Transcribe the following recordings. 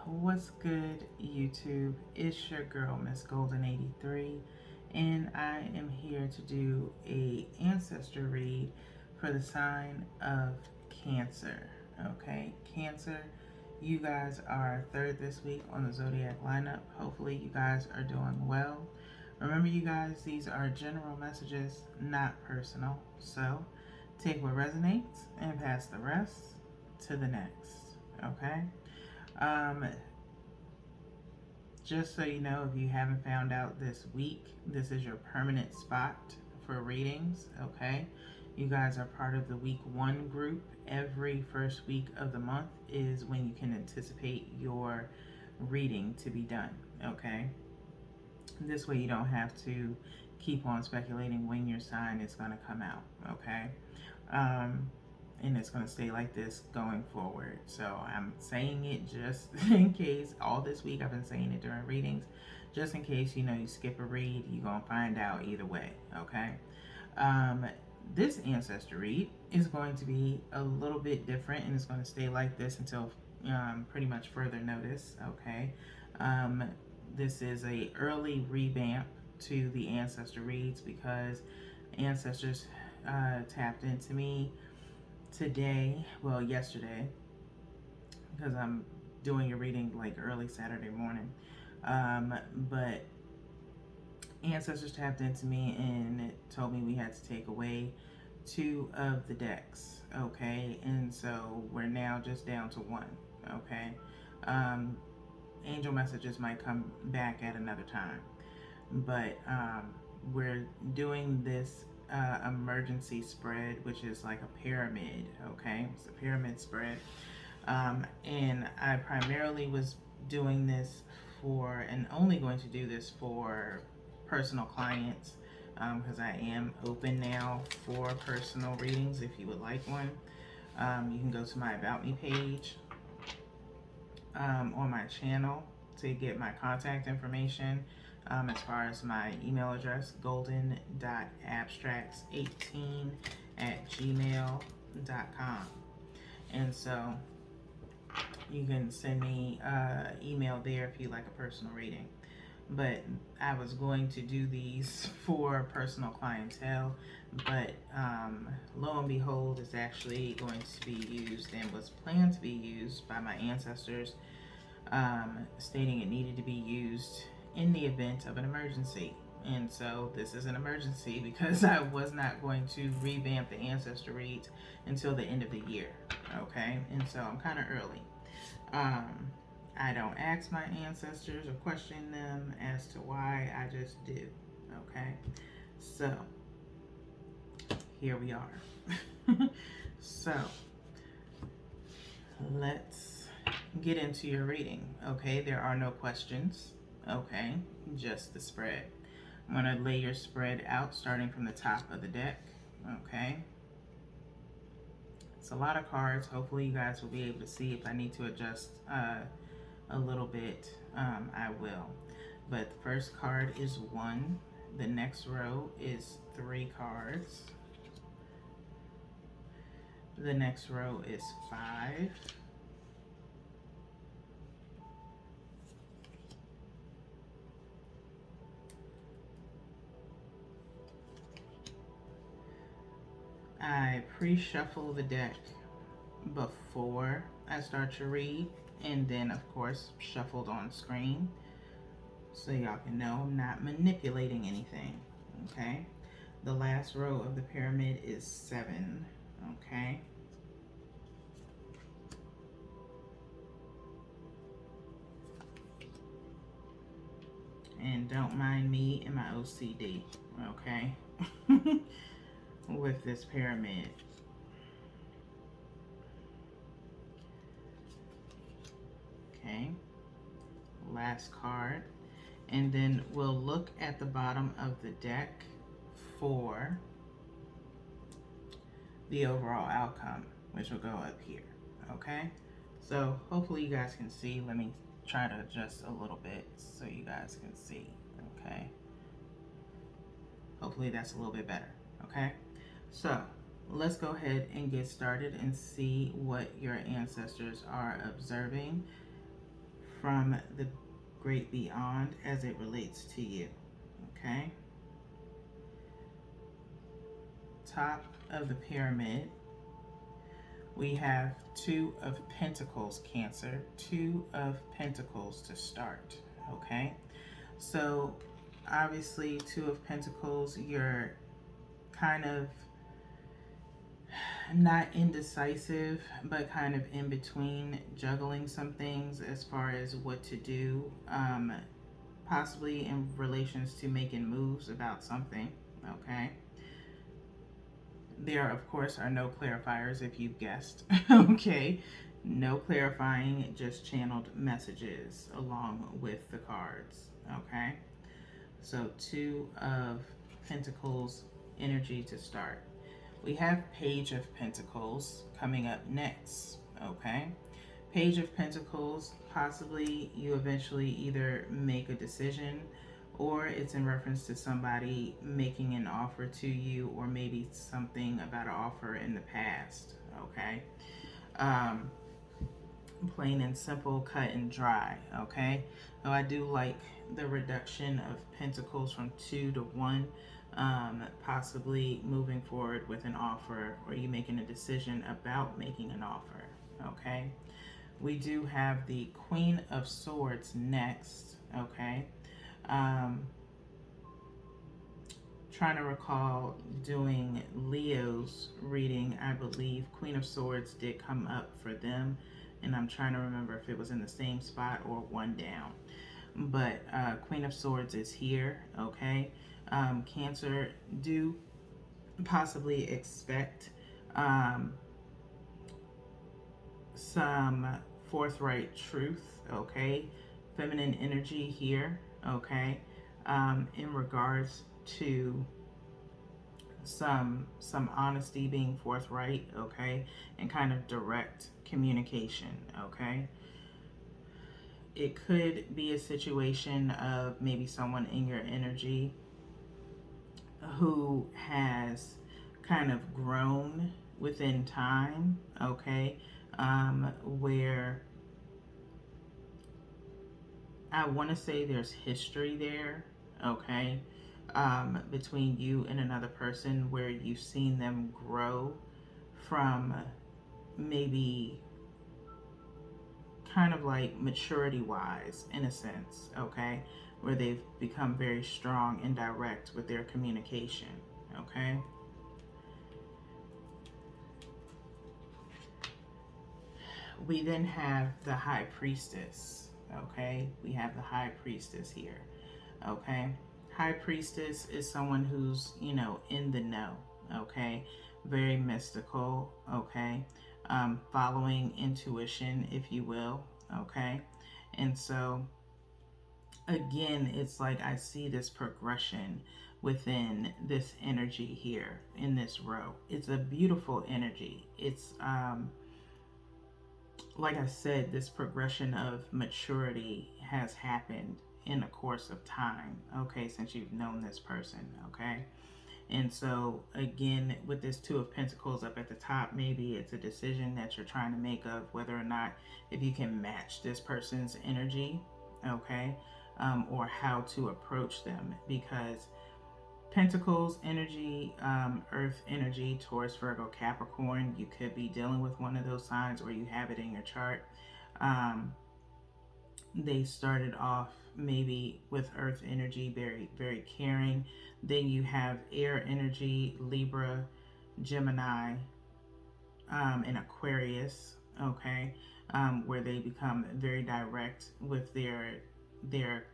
What's good, YouTube? It's your girl, Miss Golden 83, and I am here to do a ancestor read for the sign of Cancer. Okay, Cancer, you guys are third this week on the zodiac lineup. Hopefully, you guys are doing well. Remember, you guys, these are general messages, not personal. So, take what resonates and pass the rest to the next. Okay. Um, just so you know, if you haven't found out this week, this is your permanent spot for readings, okay? You guys are part of the week 1 group. Every first week of the month is when you can anticipate your reading to be done, okay? This way you don't have to keep on speculating when your sign is going to come out, okay? And it's going to stay like this going forward. So I'm saying it just in case. All this week I've been saying it during readings, just in case you skip a read, you're going to find out either way, okay? This ancestor read is going to be a little bit different, and it's going to stay like this until pretty much further notice, okay? This is a early revamp to the ancestor reads because ancestors tapped into me today, well, yesterday, because I'm doing a reading like early Saturday morning. But ancestors tapped into me and told me we had to take away 2 of the decks, okay? And so we're now just down to 1, okay? Angel messages might come back at another time, but we're doing this emergency spread, which is like a pyramid, okay? It's a pyramid spread. And I primarily was doing this for, and only going to do this for personal clients, because I am open now for personal readings if you would like one. You can go to my About Me page on my channel to get my contact information. As far as my email address, golden.abstracts18@gmail.com. And so you can send me email there if you like a personal reading. But I was going to do these for personal clientele, but lo and behold, it's actually going to be used and was planned to be used by my ancestors, stating it needed to be used in the event of an emergency. And so this is an emergency because I was not going to revamp the ancestor reads until the end of the year, okay? And so I'm kind of early. I don't ask my ancestors or question them as to why, I just do, okay? So here we are. So let's get into your reading, okay? There are no questions, okay? Just the spread. I'm going to lay your spread out starting from the top of the deck, okay? It's a lot of cards. Hopefully you guys will be able to see. If I need to adjust a little bit, I will. But the first card is 1. The next row is 3 cards. The next row is 5. I pre-shuffle the deck before I start your read, and then of course shuffled on screen so y'all can know I'm not manipulating anything, okay? The last row of the pyramid is 7, okay? And don't mind me and my OCD, okay? With this pyramid. Okay, last card. And then we'll look at the bottom of the deck for the overall outcome, which will go up here, okay? So hopefully you guys can see. Let me try to adjust a little bit so you guys can see, okay? Hopefully that's a little bit better, okay? So let's go ahead and get started and see what your ancestors are observing from the great beyond as it relates to you. Okay? Top of the pyramid, we have Two of Pentacles, Cancer. Two of Pentacles to start. Okay? So, obviously, Two of Pentacles, you're kind of not indecisive, but kind of in between, juggling some things as far as what to do, possibly in relations to making moves about something. Okay? There, of course, are no clarifiers if you've guessed. Okay? No clarifying, just channeled messages along with the cards. Okay? So, Two of Pentacles energy to start. We have Page of Pentacles coming up next. Okay? Page of Pentacles, possibly you eventually either make a decision, or it's in reference to somebody making an offer to you, or maybe something about an offer in the past. Okay? Plain and simple, cut and dry. Okay? So I do like the reduction of pentacles from 2 to 1. Possibly moving forward with an offer, or you making a decision about making an offer. Okay? We do have the Queen of Swords next. Okay? Trying to recall doing Leo's reading. I believe Queen of Swords did come up for them, and I'm trying to remember if it was in the same spot or one down. But Queen of Swords is here. Okay? Cancer, do possibly expect some forthright truth. Okay? Feminine energy here. Okay? In regards to some honesty, being forthright. Okay? And kind of direct communication. Okay? It could be a situation of maybe someone in your energy who has kind of grown within time. Okay? Where I want to say there's history there. Okay? Between you and another person, where you've seen them grow from maybe kind of like maturity wise, in a sense. Okay? Where they've become very strong and direct with their communication. Okay? We then have the High Priestess. Okay? We have the High Priestess here. Okay? High Priestess is someone who's, in the know. Okay? Very mystical. Okay? Following intuition, if you will. Okay? And so, again, it's like I see this progression within this energy here in this row. It's a beautiful energy. It's like I said, this progression of maturity has happened in the course of time. Okay? Since you've known this person. Okay? And so, again, with this Two of Pentacles up at the top, maybe it's a decision that you're trying to make of whether or not if you can match this person's energy. Okay? Or how to approach them, because Pentacles energy, Earth energy, Taurus, Virgo, Capricorn, you could be dealing with one of those signs, or you have it in your chart. They started off maybe with Earth energy, very, very caring. Then you have air energy, Libra, Gemini, and Aquarius. Okay? Where they become very direct with their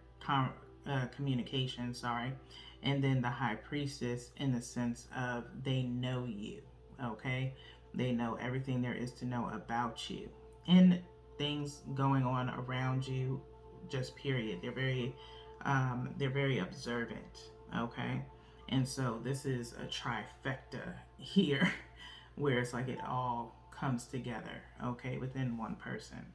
communication. Sorry. And then the High Priestess, in the sense of they know you. Okay? They know everything there is to know about you and things going on around you. Just period. They're very observant. Okay? And so this is a trifecta here, where it's like it all comes together. Okay? Within one person.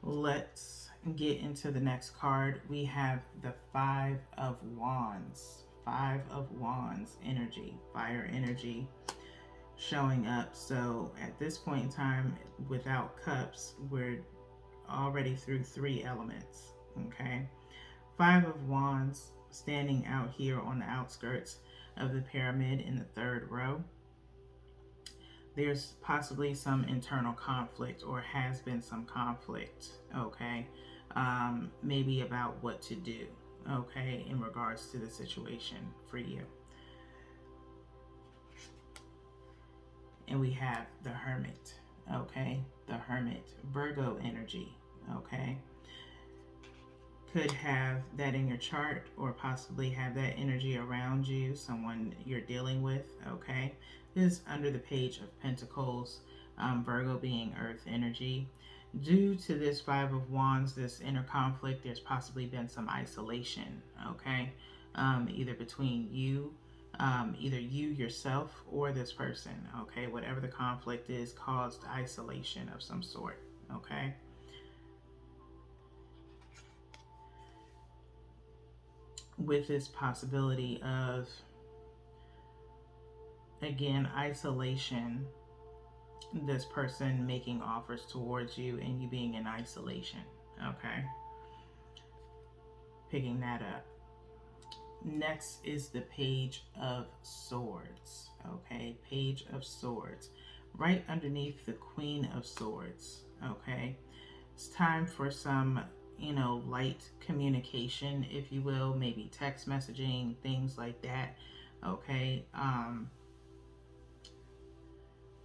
Let's get into the next card. We have the Five of Wands. Five of Wands energy, fire energy showing up. So at this point in time, without cups, we're already through 3 elements. Okay. 5 of Wands standing out here on the outskirts of the pyramid in the 3rd row. There's possibly some internal conflict, or has been some conflict, okay? Maybe about what to do, okay, in regards to the situation for you. And we have the Hermit, okay? The Hermit, Virgo energy, okay? Could have that in your chart, or possibly have that energy around you, someone you're dealing with, okay? This is under the Page of Pentacles, Virgo being earth energy. Due to this 5 of Wands, this inner conflict, there's possibly been some isolation, okay? Either between you, either you yourself or this person, okay? Whatever the conflict is caused isolation of some sort, okay? With this possibility of, again, isolation, this person making offers towards you and you being in isolation, okay? Picking that up. Next is the Page of Swords, okay? Page of Swords, right underneath the Queen of Swords, okay? It's time for some, light communication, if you will, maybe text messaging, things like that, okay?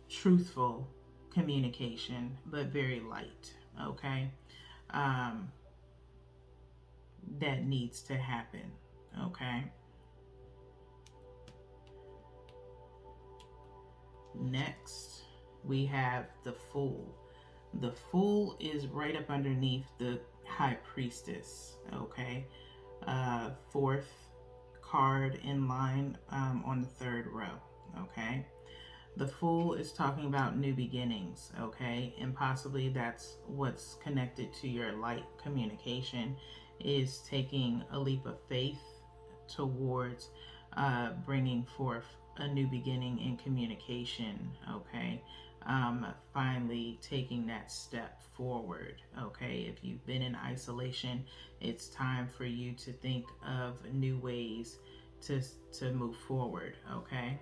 Truthful communication, but very light, okay? That needs to happen, okay? Next, we have the Fool. The Fool is right up underneath the High Priestess, okay? 4th card in line on the 3rd row, okay? The Fool is talking about new beginnings, okay? And possibly that's what's connected to your light communication, is taking a leap of faith towards bringing forth a new beginning in communication, okay? Finally taking that step forward, okay? If you've been in isolation, it's time for you to think of new ways to move forward, okay?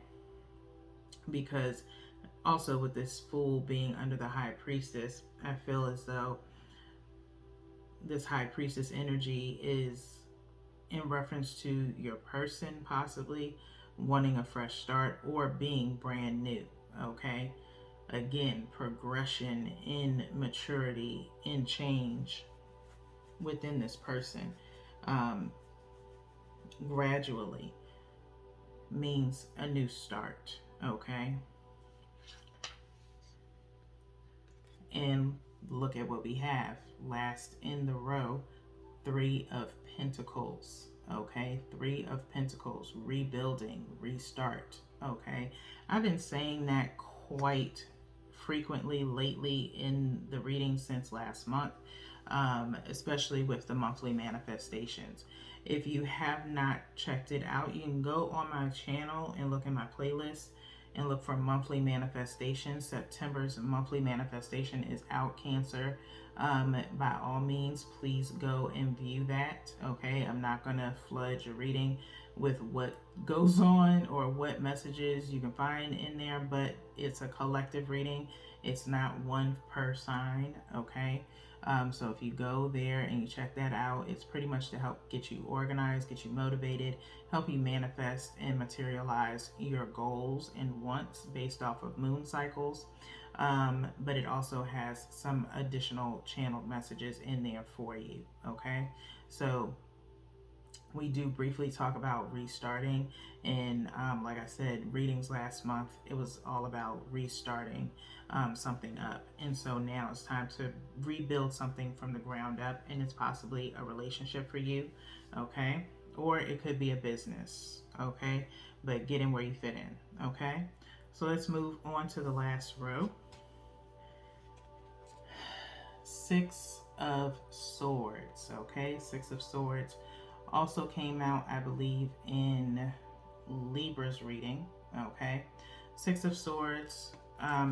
Because also with this Fool being under the High Priestess, I feel as though this High Priestess energy is in reference to your person possibly wanting a fresh start or being brand new, okay? Again, progression in maturity, in change within this person, gradually means a new start, okay? And look at what we have last in the row, 3 of Pentacles, okay? 3 of Pentacles, rebuilding, restart, okay? I've been saying that quite frequently lately in the reading since last month, especially with the monthly manifestations. If you have not checked it out, you can go on my channel and look in my playlist and look for monthly manifestations. September's monthly manifestation is out, Cancer. By all means, please go and view that, okay? I'm not going to flood your reading with what goes on or what messages you can find in there, but it's a collective reading. It's not one per sign, okay? So if you go there and you check that out, it's pretty much to help get you organized, get you motivated, help you manifest and materialize your goals and wants based off of moon cycles. But it also has some additional channeled messages in there for you, okay? So we do briefly talk about restarting, and like I said, readings last month, it was all about restarting something up, and so now it's time to rebuild something from the ground up, and it's possibly a relationship for you, okay? Or it could be a business, okay? But get in where you fit in, okay? So let's move on to the last row. 6 of Swords, okay? 6 of Swords also came out, I believe, in Libra's reading, okay? 6 of Swords,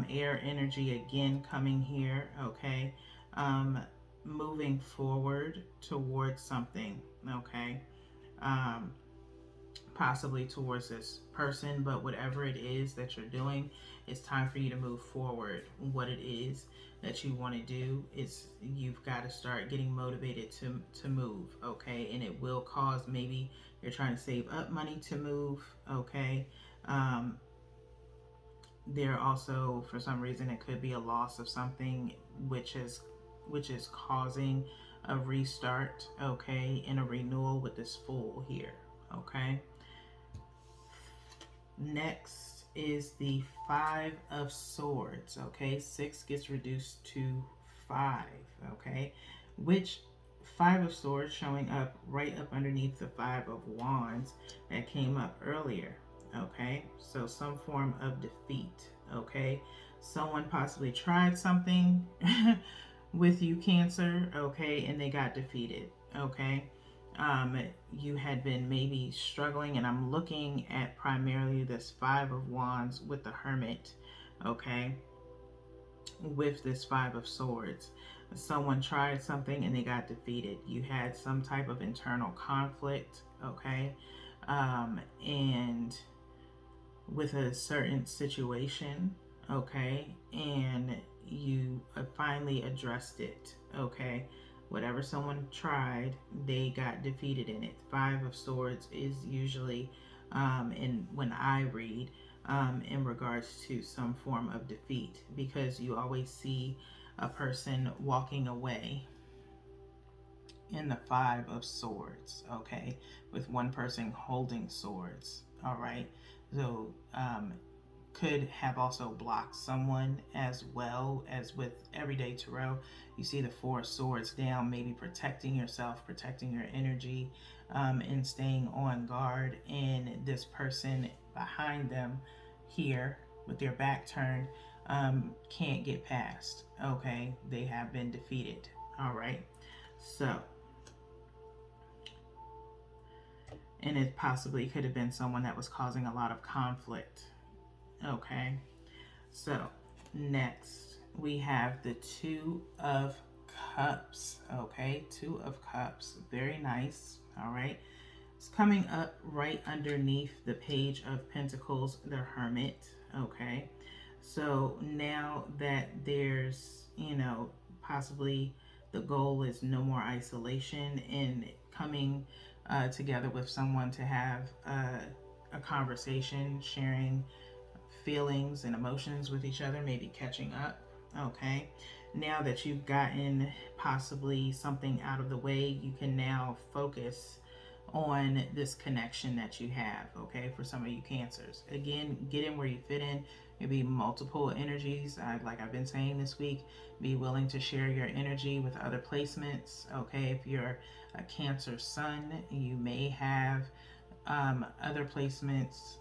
air energy again coming here, okay? moving forward towards something, okay? Um, Possibly towards this person, but whatever it is that you're doing, it's time for you to move forward. What it is that you want to do, it's you've got to start getting motivated to move, okay? And it will cause, maybe you're trying to save up money to move, okay? Um, there also, for some reason, it could be a loss of something, which is causing a restart, okay, and a renewal with this Fool here, okay? Next is the Five of Swords, okay? 6 gets reduced to 5, okay? Which Five of Swords showing up right up underneath the Five of Wands that came up earlier, okay? So some form of defeat, okay? Someone possibly tried something with you, Cancer, okay, and they got defeated, okay? You had been maybe struggling, and I'm looking at primarily this Five of Wands with the Hermit, okay, with this Five of Swords. Someone tried something and they got defeated. You had some type of internal conflict, okay, and with a certain situation, okay, and you finally addressed it, okay. Whatever someone tried, they got defeated in it. Five of Swords is usually, in when I read, in regards to some form of defeat, because you always see a person walking away in the Five of Swords, okay, with one person holding swords, all right. So could have also blocked someone, as well as with Everyday Tarot. You see the Four of Swords down, maybe protecting yourself, protecting your energy, and staying on guard. And this person behind them here with their back turned can't get past. Okay, they have been defeated. All right, so, and it possibly could have been someone that was causing a lot of conflict. Okay, so next we have the Two of Cups. Okay, Two of Cups, very nice. All right, it's coming up right underneath the Page of Pentacles, the Hermit. Okay, so now that there's, possibly the goal is no more isolation and coming together with someone to have a conversation, sharing feelings and emotions with each other, maybe catching up, okay? Now that you've gotten possibly something out of the way, you can now focus on this connection that you have, okay? For some of you Cancers, again, get in where you fit in. Maybe multiple energies, like I've been saying this week. Be willing to share your energy with other placements, okay? If you're a Cancer Sun, you may have other placements,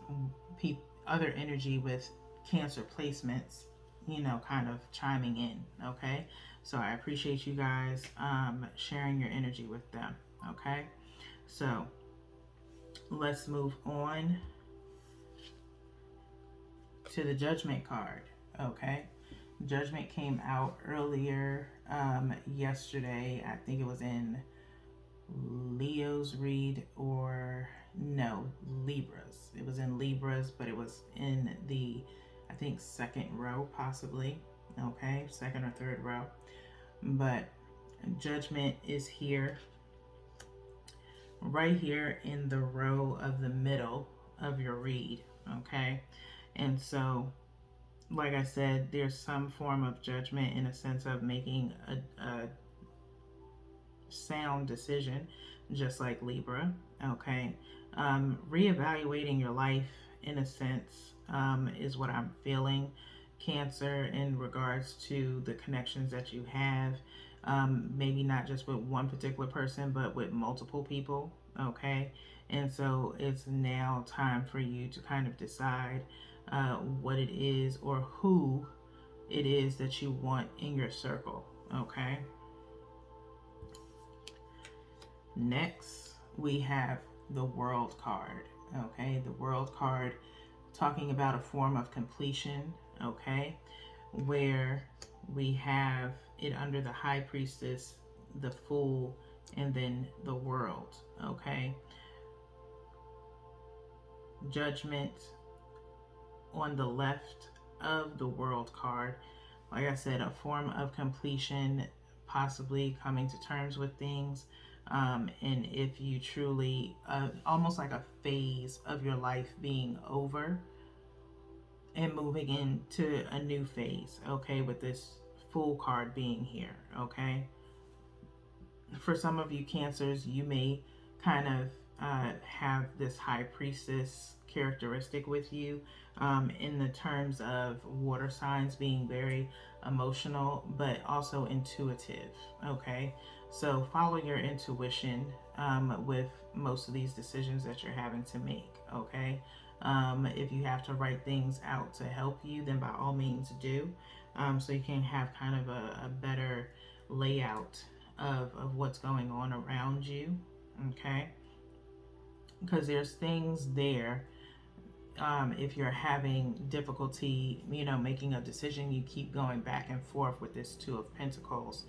other energy with Cancer placements, kind of chiming in, okay? So I appreciate you guys sharing your energy with them, okay? So let's move on to the Judgment card, okay? Judgment came out earlier yesterday. I think it was in Leo's read, or no, Libras. It was in Libras, but it was in the, I think, second row, possibly, okay, second or third row. But Judgment is here, right here in the row of the middle of your read, okay? And so, like I said, there's some form of judgment in a sense of making a sound decision, just like Libra, okay? Reevaluating your life, in a sense, is what I'm feeling, Cancer, in regards to the connections that you have. Maybe not just with one particular person, but with multiple people, okay? And so it's now time for you to kind of decide what it is, or who it is that you want in your circle, okay? Next, we have the World card, okay? The World card talking about a form of completion, okay? Where we have it under the High Priestess the Fool, and then the World. Okay. Judgment on the left of the World card. Like I said, a form of completion, possibly coming to terms with things. And if you truly, almost like a phase of your life being over and moving into a new phase, okay, with this Fool card being here, okay? For some of you Cancers, you may kind of have this High Priestess characteristic with you, in the terms of water signs being very emotional but also intuitive, okay? So follow your intuition with most of these decisions that you're having to make, okay? If you have to write things out to help you, then by all means do, so you can have kind of a better layout of what's going on around you, okay? Because there's things there. If you're having difficulty, making a decision, you keep going back and forth with this Two of Pentacles.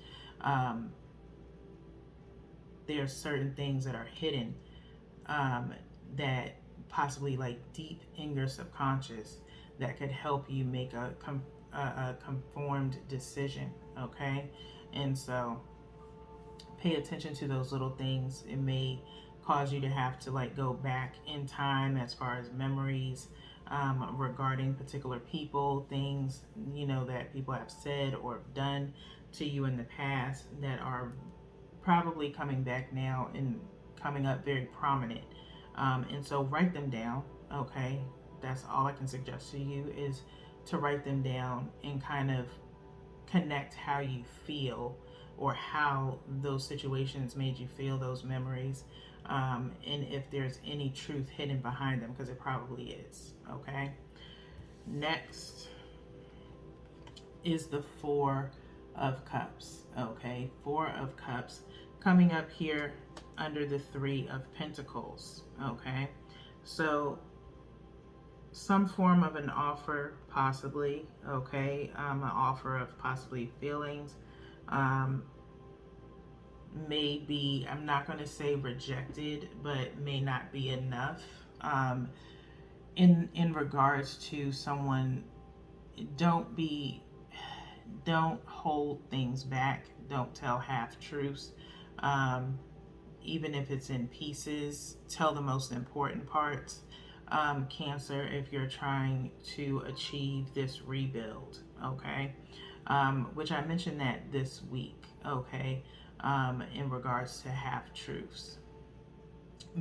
There are certain things that are hidden, that possibly like deep in your subconscious, that could help you make a conformed decision, okay? And so pay attention to those little things. It may cause you to have to like go back in time as far as memories, regarding particular people, things, that people have said or done to you in the past that are probably coming back now and coming up very prominent. And so write them down, okay? That's all I can suggest to you, is to write them down and kind of connect how you feel, or how those situations made you feel, those memories, and if there's any truth hidden behind them, because it probably is, okay? Next is the Four of Cups, okay? Four of Cups coming up here under the Three of Pentacles, okay? So some form of an offer, possibly, okay? An offer of possibly feelings, may be, I'm not going to say rejected, but may not be enough, in regards to someone. Don't hold things back. Don't tell half truths. Even if it's in pieces, tell the most important parts. Cancer, if you're trying to achieve this rebuild, okay? Which I mentioned that this week, okay? In regards to half truths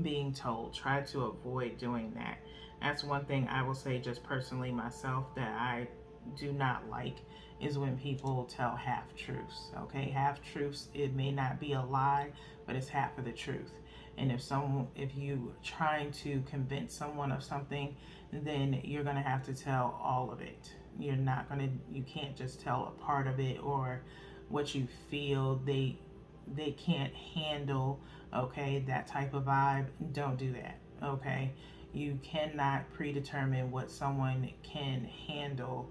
being told, try to avoid doing that. That's one thing I will say, just personally myself, that I do not like, is when people tell half truths, okay? Half truths, it may not be a lie, but it's half of the truth. And if you trying to convince someone of something, then you're going to have to tell all of it. You can't just tell a part of it, or what you feel they can't handle, okay? That type of vibe, don't do that, okay? You cannot predetermine what someone can handle,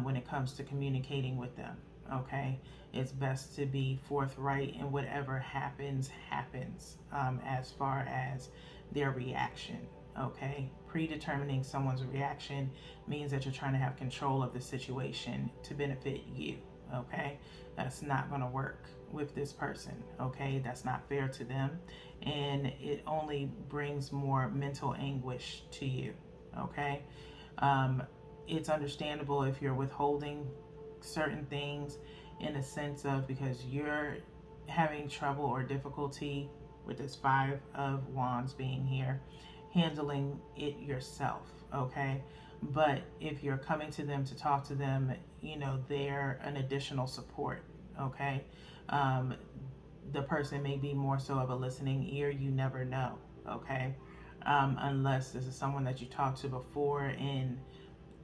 when it comes to communicating with them, okay? It's best to be forthright, and whatever happens, as far as their reaction, okay? Predetermining someone's reaction means that you're trying to have control of the situation to benefit you, okay? That's not going to work with this person, okay? That's not fair to them, and it only brings more mental anguish to you, okay? It's understandable if you're withholding certain things, in a sense of, because you're having trouble or difficulty with this Five of Wands being here, handling it yourself, okay? But if you're coming to them to talk to them, they're an additional support, okay? The person may be more so of a listening ear, you never know, okay? Unless this is someone that you talked to before, and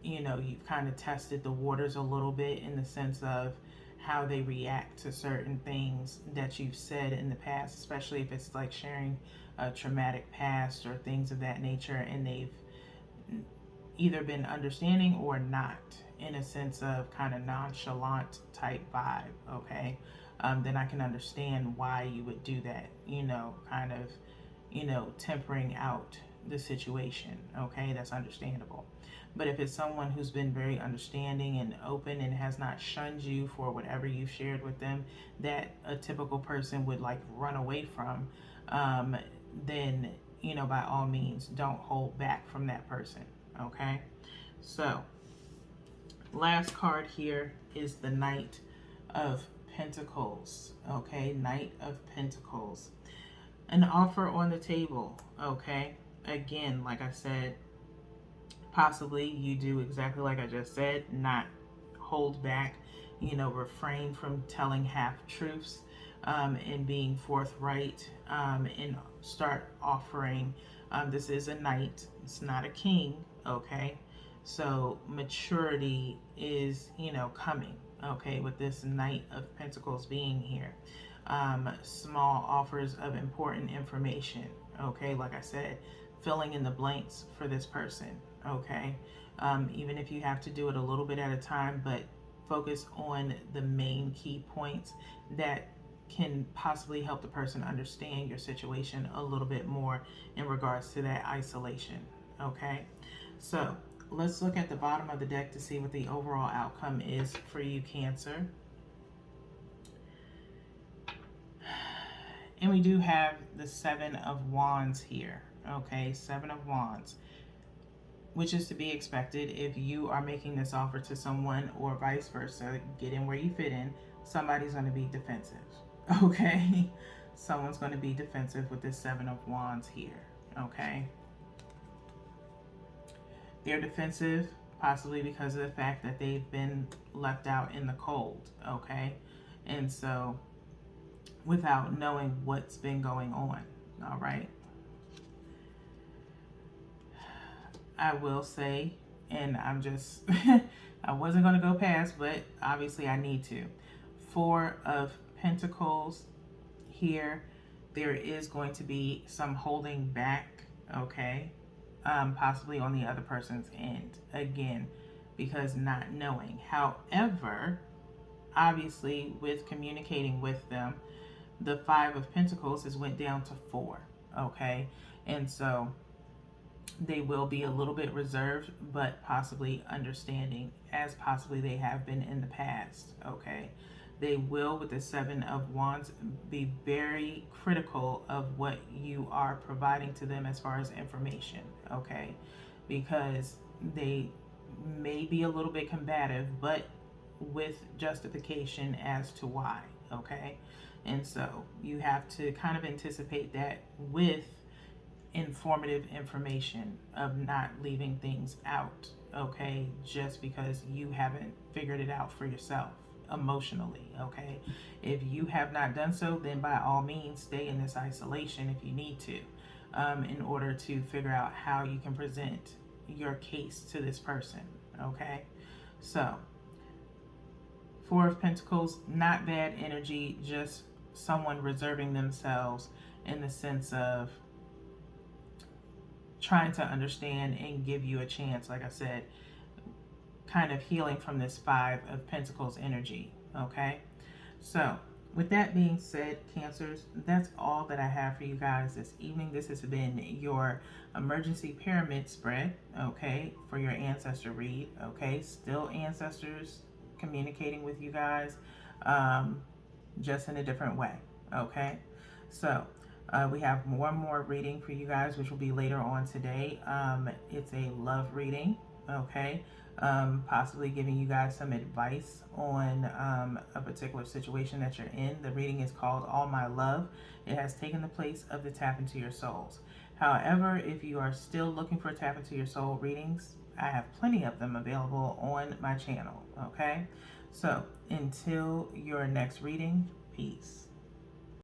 you've kind of tested the waters a little bit, in the sense of how they react to certain things that you've said in the past, especially if it's like sharing a traumatic past or things of that nature, and they've either been understanding or not, in a sense of kind of nonchalant type vibe, okay? then I can understand why you would do that, kind of, tempering out the situation. Okay, that's understandable. But if it's someone who's been very understanding and open and has not shunned you for whatever you've shared with them that a typical person would like run away from, then, by all means, don't hold back from that person. Okay, so last card here is the Knight of Pentacles. Okay, Knight of Pentacles. An offer on the table. Okay, again, like I said, possibly you do exactly like I just said, not hold back, refrain from telling half truths, and being forthright, and start offering. This is a knight, it's not a king. Okay, so maturity is, coming. Okay, with this Knight of Pentacles being here. Small offers of important information. Okay, like I said, filling in the blanks for this person. Okay, even if you have to do it a little bit at a time, but focus on the main key points that can possibly help the person understand your situation a little bit more in regards to that isolation. Okay, so let's look at the bottom of the deck to see what the overall outcome is for you, Cancer. And we do have the Seven of Wands here. Okay, Seven of Wands, which is to be expected if you are making this offer to someone or vice versa. Get in where you fit in. Somebody's going to be defensive. Okay, someone's going to be defensive with this Seven of Wands here. Okay, they're defensive possibly because of the fact that they've been left out in the cold. Okay, and so without knowing what's been going on. All right, I will say, and I'm just I wasn't going to go past, but obviously I need to. Four of Pentacles here. There is going to be some holding back. Okay, possibly on the other person's end, again, because not knowing. However, obviously with communicating with them, the Five of Pentacles has went down to 4. Okay, and so they will be a little bit reserved, but possibly understanding, as possibly they have been in the past. Okay, they will, with the Seven of Wands, be very critical of what you are providing to them as far as information. Okay, because they may be a little bit combative, but with justification as to why. Okay, and so you have to kind of anticipate that with informative information, of not leaving things out. Okay, just because you haven't figured it out for yourself emotionally. Okay, if you have not done so, then by all means stay in this isolation if you need to, in order to figure out how you can present your case to this person. Okay, so Four of Pentacles, not bad energy, just someone reserving themselves in the sense of trying to understand and give you a chance, like I said, kind of healing from this Five of Pentacles energy. Okay, so with that being said, Cancers, that's all that I have for you guys this evening. This has been your emergency pyramid spread, okay, for your ancestor read. Okay, still ancestors communicating with you guys, just in a different way. Okay, so we have more and more reading for you guys, which will be later on today. It's a love reading. Okay, possibly giving you guys some advice on a particular situation that you're in. The reading is called All My Love. It has taken the place of the Tap Into Your Souls. However, if you are still looking for Tap Into Your Soul readings, I have plenty of them available on my channel. Okay, so until your next reading, peace.